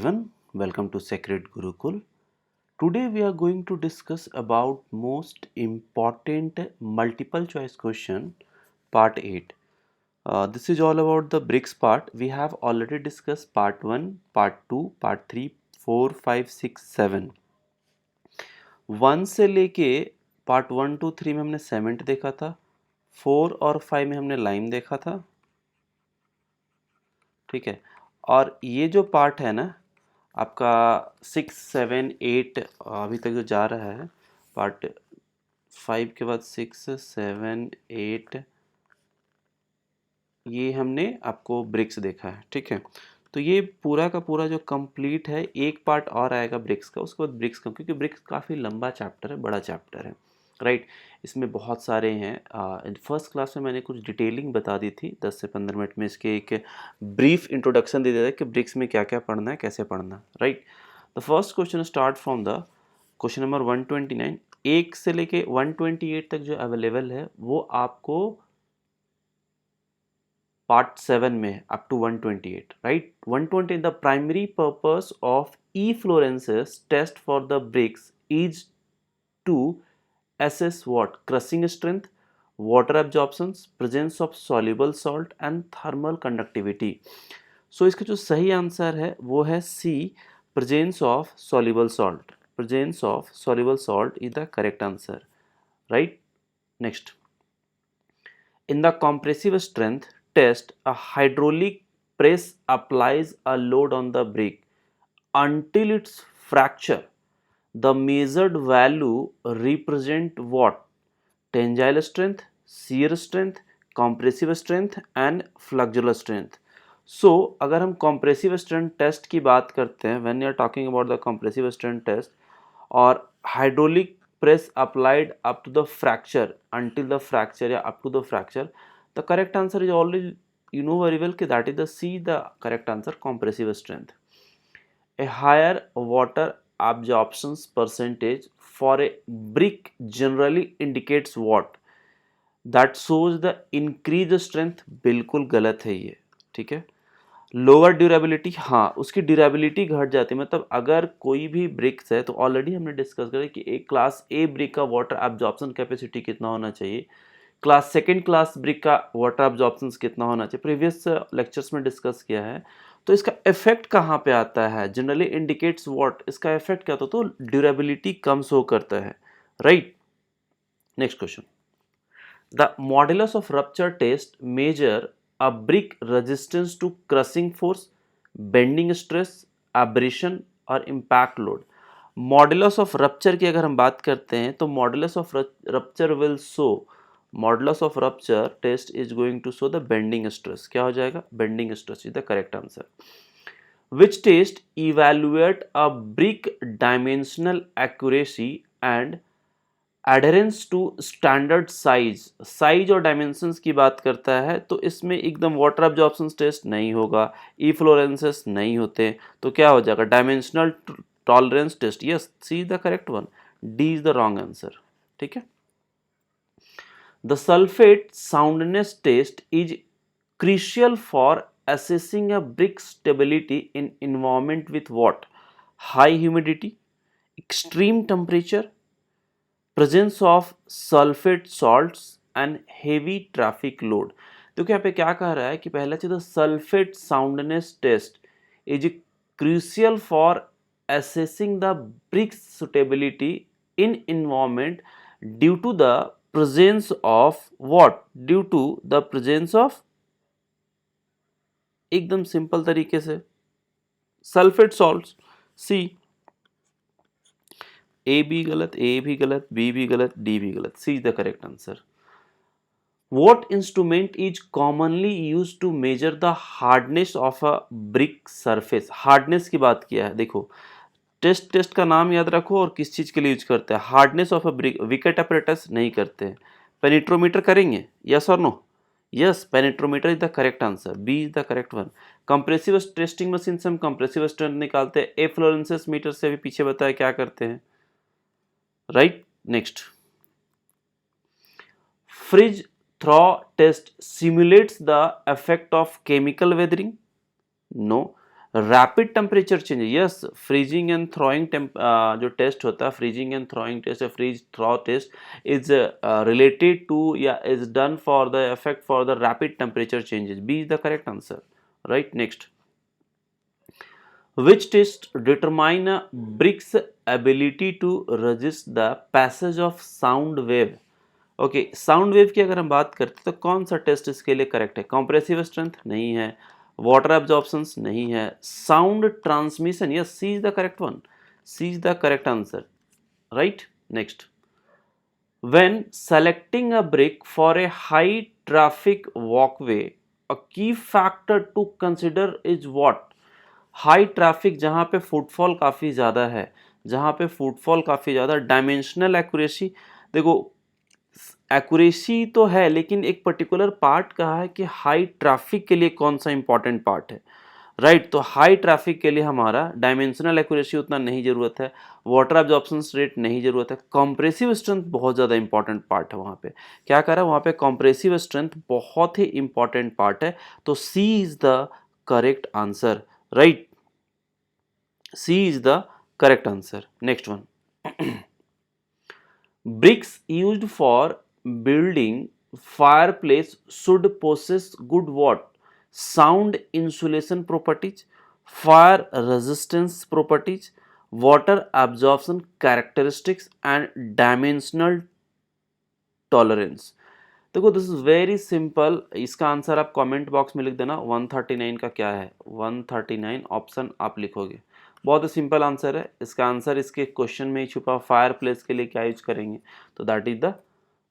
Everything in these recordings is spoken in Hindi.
Everyone, welcome to Sacred Gurukul. Today we are going to discuss about most important multiple choice question part 8. This is all about the BRICS part. We have already discussed part 1, part 2, part 3, 4, 5, 6, 7. 1 से लेके पार्ट 1 टू 3 में हमने सीमेंट देखा था, 4 और 5 में हमने लाइम देखा था, ठीक है। और ये जो पार्ट है ना आपका 6, 7, 8 अभी तक जो जा रहा है, पार्ट 5 के बाद 6, 7, 8 ये हमने आपको ब्रिक्स देखा है, ठीक है। तो ये पूरा का पूरा जो कंप्लीट है, एक पार्ट और आएगा ब्रिक्स का, उसके बाद ब्रिक्स का, क्योंकि ब्रिक्स काफ़ी लंबा चैप्टर है, बड़ा चैप्टर है, राइट। इसमें बहुत सारे हैं। फर्स्ट क्लास में मैंने कुछ डिटेलिंग बता दी थी, 10 से 15 मिनट में इसके एक ब्रीफ इंट्रोडक्शन दे दिया था कि ब्रिक्स में क्या क्या पढ़ना है, कैसे पढ़ना है, right. The first question start from the question number 129। 1 से लेके 128 तक जो अवेलेबल है वो आपको पार्ट 7 में up to 128, right. 120 the primary purpose of effluences test for the bricks is to assess what? Crushing strength, water absorption, presence of soluble salt and thermal conductivity. So इसका जो सही आंसर है वो है C, presence of soluble salt. Presence of soluble salt is the correct answer, right? Next, in the compressive strength test, a hydraulic press applies a load on the brick until its fracture. The measured value represent what? Tensile strength, shear strength, compressive strength and flexural strength. So अगर हम compressive strength test की बात करते हैं, when you are talking about the compressive strength test, और hydraulic press applied up to the fracture, until the fracture या up to the fracture, the correct answer is already you know very well कि that is the C, the correct answer, compressive strength. A higher water absorption percentage for a brick generally indicates what? That shows the increased strength, बिल्कुल गलत है ये, ठीक है। लोअर ड्यूरेबिलिटी, हाँ उसकी ड्यूरेबिलिटी घट जाती है, मतलब अगर कोई भी ब्रिक्स है तो ऑलरेडी हमने डिस्कस करा कि एक क्लास ए ब्रिक का वाटर एब्जॉर्प्शन कैपेसिटी कितना होना चाहिए, क्लास सेकेंड क्लास ब्रिक का वाटर एब्जॉर्प्शन कितना होना चाहिए, प्रीवियस लेक्चर्स में डिस्कस किया है। तो इसका इफेक्ट कहाँ पे आता है, जनरली इंडिकेट्स व्हाट, इसका इफेक्ट क्या होता है, तो ड्यूरेबिलिटी कम शो करता है, right. Next question, the modulus of rupture test measure a brick resistance to crushing force, bending stress, abrasion और impact load. Modulus of rupture की अगर हम बात करते हैं तो modulus of rupture will show, modulus of rupture test is going to show the bending stress. क्या हो जाएगा? Bending stress is the correct answer. Which test evaluate a brick dimensional accuracy and adherence to standard size और डायमेंशंस की बात करता है, तो इसमें एकदम वाटर एब्जॉर्प्शन टेस्ट नहीं होगा, इफ्लोरेंसेस नहीं होते, तो क्या हो जाएगा? Dimensional tolerance test. Yes, C is the correct one, D is the wrong answer, ठीक है। The sulphate soundness test is crucial for assessing a brick stability in environment with what? High humidity, extreme temperature, presence of sulphate salts and heavy traffic load. देखो यहाँ पे क्या कह रहा है कि पहला चीज sulphate soundness test is crucial for assessing the brick suitability in environment due to the presence of what? Due to the presence of, एकदम सिंपल तरीके से, सल्फेट सॉल्ट्स। सी, ए भी गलत, ए भी गलत, बी भी गलत, डी भी गलत, C is the correct answer. What instrument is commonly used to measure the hardness of a brick surface? Hardness की बात किया है, देखो टेस्ट का नाम याद रखो और किस चीज के लिए यूज करते हैं। Hardness of a brick, Vicat apparatus नहीं करते हैं, पेनिट्रोमीटर करेंगे, यस और no? Yes, penetrometer is the correct answer, B is the correct one. Compressive testing machine से हम कंप्रेसिव स्ट्रेंथ निकालते हैं, एफ्लोरेंसेस मीटर से अभी पीछे बताया क्या करते हैं, right. Next, freeze thaw test simulates the effect of chemical weathering? No. Rapid temperature change, yes, freezing and thawing जो टेस्ट होता है, फ्रीजिंग एंड थ्रोइंग टेस्ट या freeze thaw test is related to या is done for the effect for the rapid temperature changes. B is the correct answer. Right, next. Which test determine a brick's ability to resist the passage of sound wave? Okay, sound wave की अगर हम बात करते हैं तो कौन सा टेस्ट इसके लिए करेक्ट है? कंप्रेसिव स्ट्रेंथ नहीं है, वाटर एब्जॉर्प्शंस नहीं है, sound transmission, yes, C is the correct one. C is the correct answer. Right, next. When selecting a brick for a high traffic walkway, a key factor to consider is what? High traffic जहाँ पे फुटफॉल काफ़ी ज़्यादा है, जहाँ पे फुटफॉल काफ़ी ज़्यादा, डायमेंशनल एक्यूरेसी. देखो, एक्यूरेसी तो है लेकिन एक पर्टिकुलर पार्ट कहा है कि हाई ट्रैफिक के लिए कौन सा इंपॉर्टेंट पार्ट है. राइट, तो हाई ट्रैफिक के लिए हमारा डायमेंशनल एक्यूरेसी उतना नहीं ज़रूरत है, वाटर एब्जॉर्प्शन रेट नहीं ज़रूरत है, कंप्रेसिव स्ट्रेंथ बहुत ज़्यादा इंपॉर्टेंट पार्ट है. वहाँ पे क्या कर रहा है, वहाँ पे कंप्रेसिव स्ट्रेंथ बहुत ही इंपॉर्टेंट पार्ट है. तो C is the correct answer. Right, C is the correct answer. Next one. Bricks used for building fireplace should possess good what? Sound insulation properties, fire resistance properties, water absorption characteristics and dimensional tolerance. देखो, दिस इज वेरी सिंपल. इसका आंसर आप कमेंट बॉक्स में लिख देना. 139 का क्या है? 139 ऑप्शन आप लिखोगे. बहुत ही सिंपल आंसर है. इसका आंसर इसके क्वेश्चन में ही छुपा. फायर प्लेस के लिए क्या यूज करेंगे? तो that is the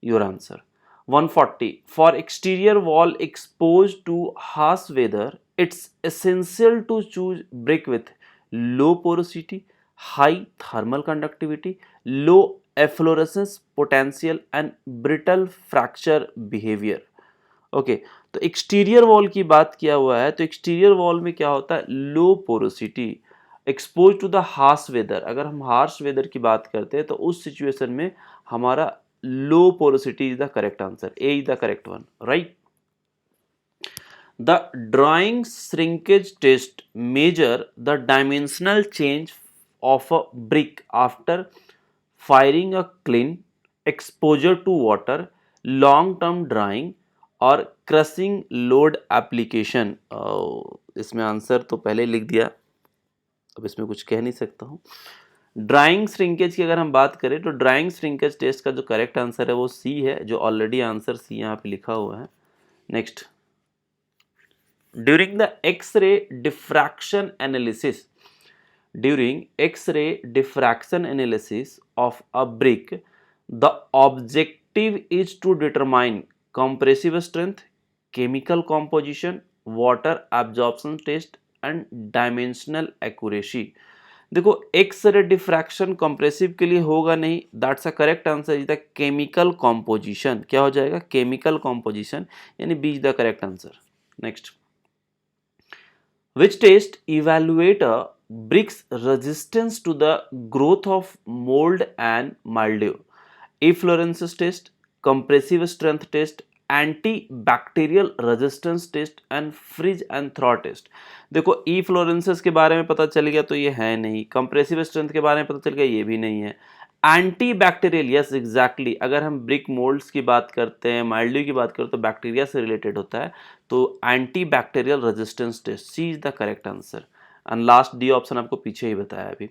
your answer. 140. For exterior wall expose to harsh weather it's essential to choose brick with low porosity, high thermal conductivity, low efflorescence potential and brittle fracture behaviour. Okay, तो एक्सटीरियर वॉल की बात किया हुआ है, तो एक्सटीरियर वॉल में क्या होता है? Low porosity, expose to the harsh weather. अगर हम हार्श वेदर की बात करते हैं तो उस सिचुएशन में हमारा low porosity is the correct answer. A is the correct one. Right. The drawing shrinkage test measure the dimensional change of a brick after firing a clean, exposure to water, long-term drying और crushing load application. इसमें आंसर तो पहले लिख दिया, अब इसमें कुछ कह नहीं सकता हूँ. ड्राइंग श्रिंकेज की अगर हम बात करें तो ड्राइंग श्रिंकेज टेस्ट का जो करेक्ट आंसर है वो सी है, जो ऑलरेडी आंसर सी यहाँ पे लिखा हुआ है. Next. During the X-ray diffraction analysis, during X-ray diffraction analysis of a brick, the objective is to determine compressive strength, chemical composition, water absorption test and dimensional accuracy. देखो, एक्स रे डिफ्रैक्शन कंप्रेसिव के लिए होगा नहीं. That's a correct answer is the chemical composition. क्या हो जाएगा? केमिकल कॉम्पोजिशन, यानी B is the correct answer. Next. Which test evaluate a brick's resistance to the growth of mold and mildew? Efflorescence test, compressive strength test, antibacterial resistance test and fridge and thaw test. देखो, efflorescence के बारे में पता चल गया तो ये है नहीं. compressive strength के बारे में पता चल गया, ये भी नहीं है. Anti bacterial, yes exactly. अगर हम ब्रिक मोल्ड्स की बात करते हैं, माइल्ड्यू की बात करते हैं, तो बैक्टीरिया से रिलेटेड होता है. तो anti bacterial resistance test, C is the correct answer. And last D option आपको पीछे ही बताया अभी.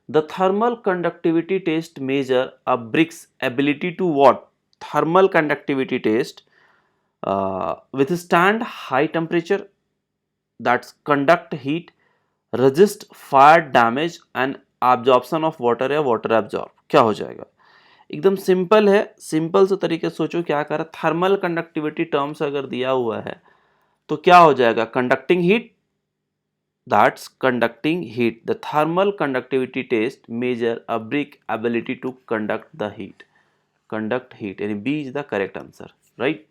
The thermal conductivity test measure a brick's ability to what? Thermal conductivity test withstand high temperature, that's conduct heat, resist fire damage and absorption of water या water absorb. क्या हो जाएगा? एकदम सिंपल है. सिंपल से तरीके से सोचो, क्या कर रहा? थर्मल कंडक्टिविटी टर्म्स अगर दिया हुआ है तो क्या हो जाएगा? Conducting heat, that's conducting heat. The thermal conductivity test measure a brick ability to conduct the heat. Conduct heat, यानी B is the correct answer. Right.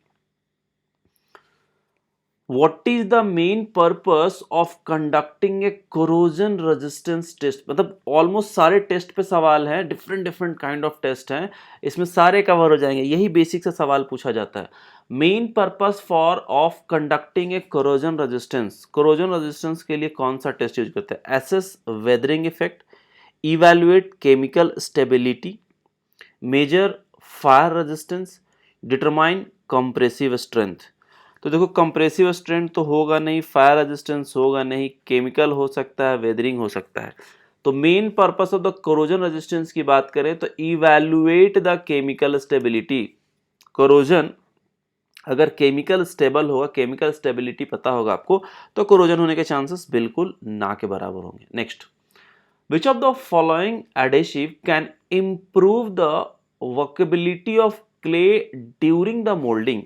What is the main purpose of conducting a corrosion resistance test, मतलब ऑलमोस्ट सारे टेस्ट पे सवाल है, different different kind of test हैं, इसमें सारे कवर हो जाएंगे, यही बेसिक से सवाल पूछा जाता है। Main purpose for of conducting a corrosion resistance के लिए कौन सा टेस्ट यूज करते हैं? Assess weathering effect, evaluate chemical stability, measure fire resistance, determine compressive strength. तो देखो कंप्रेसिव स्ट्रेंथ तो होगा नहीं, फायर रेजिस्टेंस होगा नहीं, केमिकल हो सकता है, वेदरिंग हो सकता है। तो main purpose of the corrosion resistance की बात करें तो evaluate the chemical stability. Corrosion अगर केमिकल स्टेबल होगा, केमिकल स्टेबिलिटी पता होगा आपको, तो कोरोजन होने के चांसेस बिल्कुल ना के बराबर होंगे। Next, which of the following adhesive can improve the workability of clay during the moulding?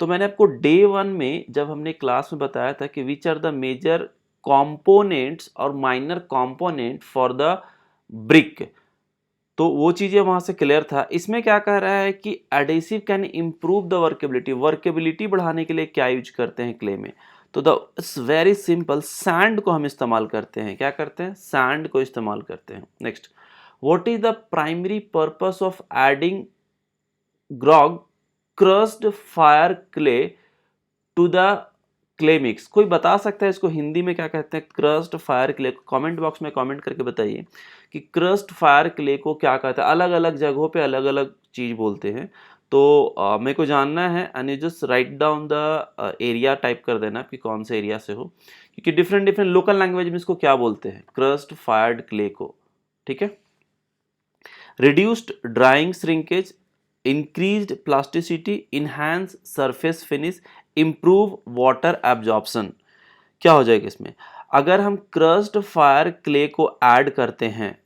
तो मैंने आपको डे 1 में जब हमने क्लास में बताया था कि which are the major components और minor component for the brick, तो वो चीज़ें वहाँ से क्लियर था। इसमें क्या कह रहा है कि adhesive can improve the workability, workability बढ़ाने के लिए क्या यूज करते हैं क्ले में? तो the it's very simple, sand को हम इस्तेमाल करते हैं। क्या करते हैं? सैंड को इस्तेमाल करते हैं। Next, what is the primary purpose of adding grog crushed fire clay to the clay mix? कोई बता सकता है इसको हिंदी में क्या कहते हैं? Crust fire clay, comment box में कमेंट करके बताइए कि क्रस्ट फायर क्ले को क्या कहता है। अलग अलग जगहों पे अलग अलग चीज़ बोलते हैं, तो मेरे को जानना है, and you just write down the area, type कर देना कि कौन से एरिया से हो, क्योंकि डिफरेंट डिफरेंट लोकल लैंग्वेज में इसको क्या बोलते हैं, क्रस्ट फायर्ड क्ले को। ठीक है। Reduced drawing shrinkage, increased plasticity, enhance surface finish, improve water absorption. क्या हो जाएगा इसमें? अगर हम क्रस्ड फायर क्ले को ऐड करते हैं,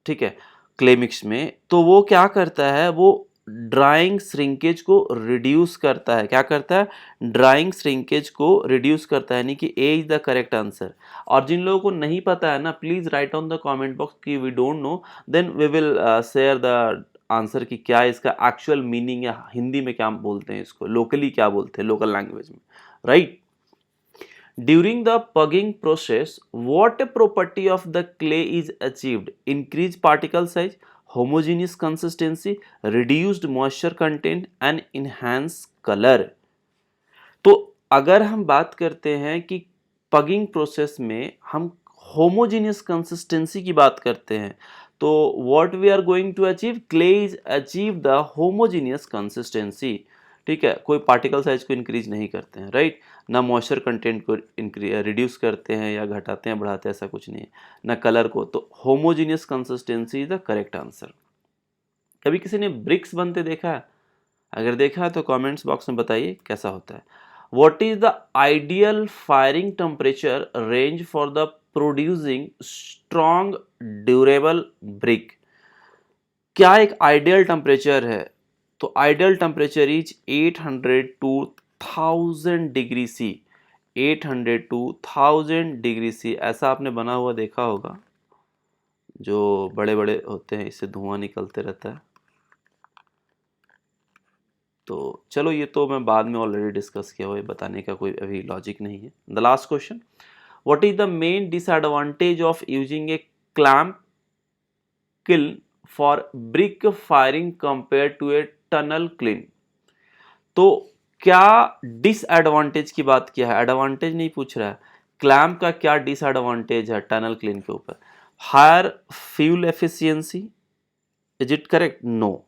ठीक है, क्ले मिक्स में, तो वो क्या करता है? वो ड्राइंग श्रिंकेज को रिड्यूस करता है। क्या करता है? ड्राइंग श्रिंकेज को रिड्यूस करता है, यानी कि A is the correct answer. और जिन लोगों को नहीं पता है ना, please write on the comment box कि we don't know, then we will share the answer कि क्या इसका एक्चुअल मीनिंग है, हिंदी में क्या बोलते हैं इसको, लोकली क्या बोलते हैं, लोकल लैंग्वेज में, right? During the pugging process, what property of the clay is achieved? Increased particle size, homogeneous consistency, reduced moisture content and enhanced color. तो अगर हम बात करते हैं कि पगिंग प्रोसेस में हम होमोजीनियस कंसिस्टेंसी की बात करते हैं, तो what we are going to achieve? Clay is achieve the homogeneous consistency. ठीक है, कोई पार्टिकल साइज को इंक्रीज नहीं करते हैं, राइट? ना मॉइस्चर कंटेंट को रिड्यूस करते हैं या घटाते हैं, बढ़ाते हैं, ऐसा कुछ नहीं है, ना कलर को। तो homogeneous consistency is the correct answer. कभी किसी ने ब्रिक्स बनते देखा है? अगर देखा है तो कमेंट्स बॉक्स में बताइए कैसा होता है। What is the ideal firing temperature range for the producing strong durable brick? क्या एक आइडियल टेम्परेचर है? तो ideal temperature is 800 to 1000 degree C. 800 to 1000 degree C, ऐसा आपने बना हुआ देखा होगा, जो बड़े बड़े होते हैं, इससे धुआं निकलते रहता है। तो चलो, ये तो मैं बाद में ऑलरेडी डिस्कस किया हुआ है, बताने का कोई अभी लॉजिक नहीं है। The last question, what is the main disadvantage of using a clamp kiln for brick firing compare to a tunnel kiln? तो क्या डिसएडवांटेज की बात किया है, एडवांटेज नहीं पूछ रहा है। क्लैंप का क्या डिसएडवांटेज है टनल क्लिन के ऊपर? Higher fuel efficiency, is it correct? No.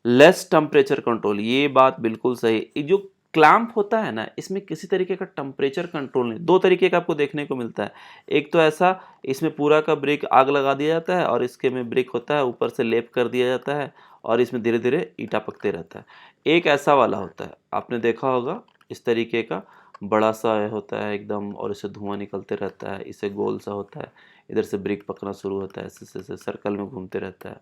Less temperature control, ये बात बिल्कुल सही। ये जो क्लैंप होता है ना, इसमें किसी तरीके का टेम्परेचर कंट्रोल नहीं। दो तरीके का आपको देखने को मिलता है। एक तो ऐसा, इसमें पूरा का ब्रिक आग लगा दिया जाता है और इसके में ब्रिक होता है, ऊपर से लेप कर दिया जाता है और इसमें धीरे धीरे ईटा पकते रहता है। एक ऐसा वाला होता है, आपने देखा होगा, इस तरीके का बड़ा सा होता है एकदम, और इससे धुआं निकलते रहता है, इसे गोल सा होता है, इधर से ब्रिक पकना शुरू होता है, ऐसे सर्कल में घूमते रहता है,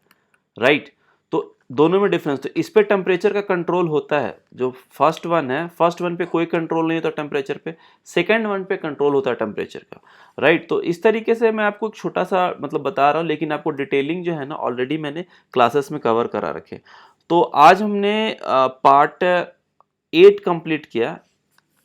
राइट? तो दोनों में डिफरेंस, तो इस पे टेम्परेचर का कंट्रोल होता है। जो फर्स्ट वन है, फर्स्ट वन पे कोई कंट्रोल नहीं होता टेम्परेचर पे, सेकंड वन पे कंट्रोल होता है टेम्परेचर का, राइट? तो इस तरीके से मैं आपको एक छोटा सा मतलब बता रहा हूँ, लेकिन आपको डिटेलिंग जो है ना ऑलरेडी मैंने क्लासेस में कवर करा रखे। तो आज हमने पार्ट 8 कंप्लीट किया,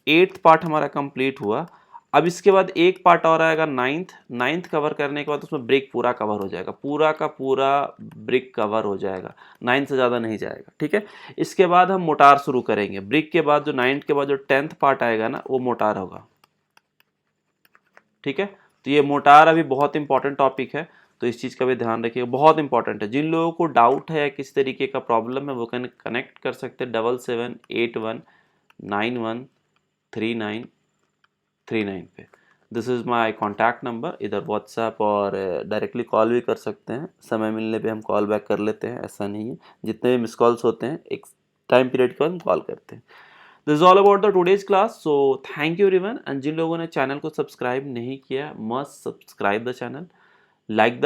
8th पार्ट हमारा कंप्लीट हुआ। अब इसके बाद एक पार्ट और आएगा 9th कवर करने के बाद उसमें ब्रिक पूरा कवर हो जाएगा, पूरा का पूरा ब्रिक कवर हो जाएगा, 9 से ज़्यादा नहीं जाएगा, ठीक है। इसके बाद हम मोटार शुरू करेंगे। ब्रिक के बाद जो 9th के बाद जो 10th पार्ट आएगा ना, वो मोटार होगा, ठीक है। तो ये मोटार अभी बहुत इंपॉर्टेंट टॉपिक है, तो इस चीज़ का भी ध्यान रखिएगा, बहुत इंपॉर्टेंट है। जिन लोगों को डाउट है या किस तरीके का प्रॉब्लम है वो कनेक्ट कर सकते हैं 7781913939 पे। This is my contact number, इधर व्हाट्सएप और डायरेक्टली कॉल भी कर सकते हैं, समय मिलने पे हम कॉल बैक कर लेते हैं, ऐसा नहीं है। जितने भी मिस कॉल्स होते हैं एक टाइम पीरियड के बाद हम कॉल करते हैं। This is all about the today's class, so thank you everyone. And जिन लोगों ने चैनल को सब्सक्राइब नहीं किया, must subscribe the channel, like the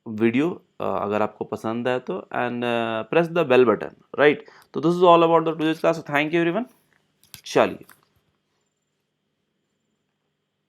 video अगर आपको पसंद है तो, and press the bell button, right. तो this is all about the today's class, thank you everyone. चलिए।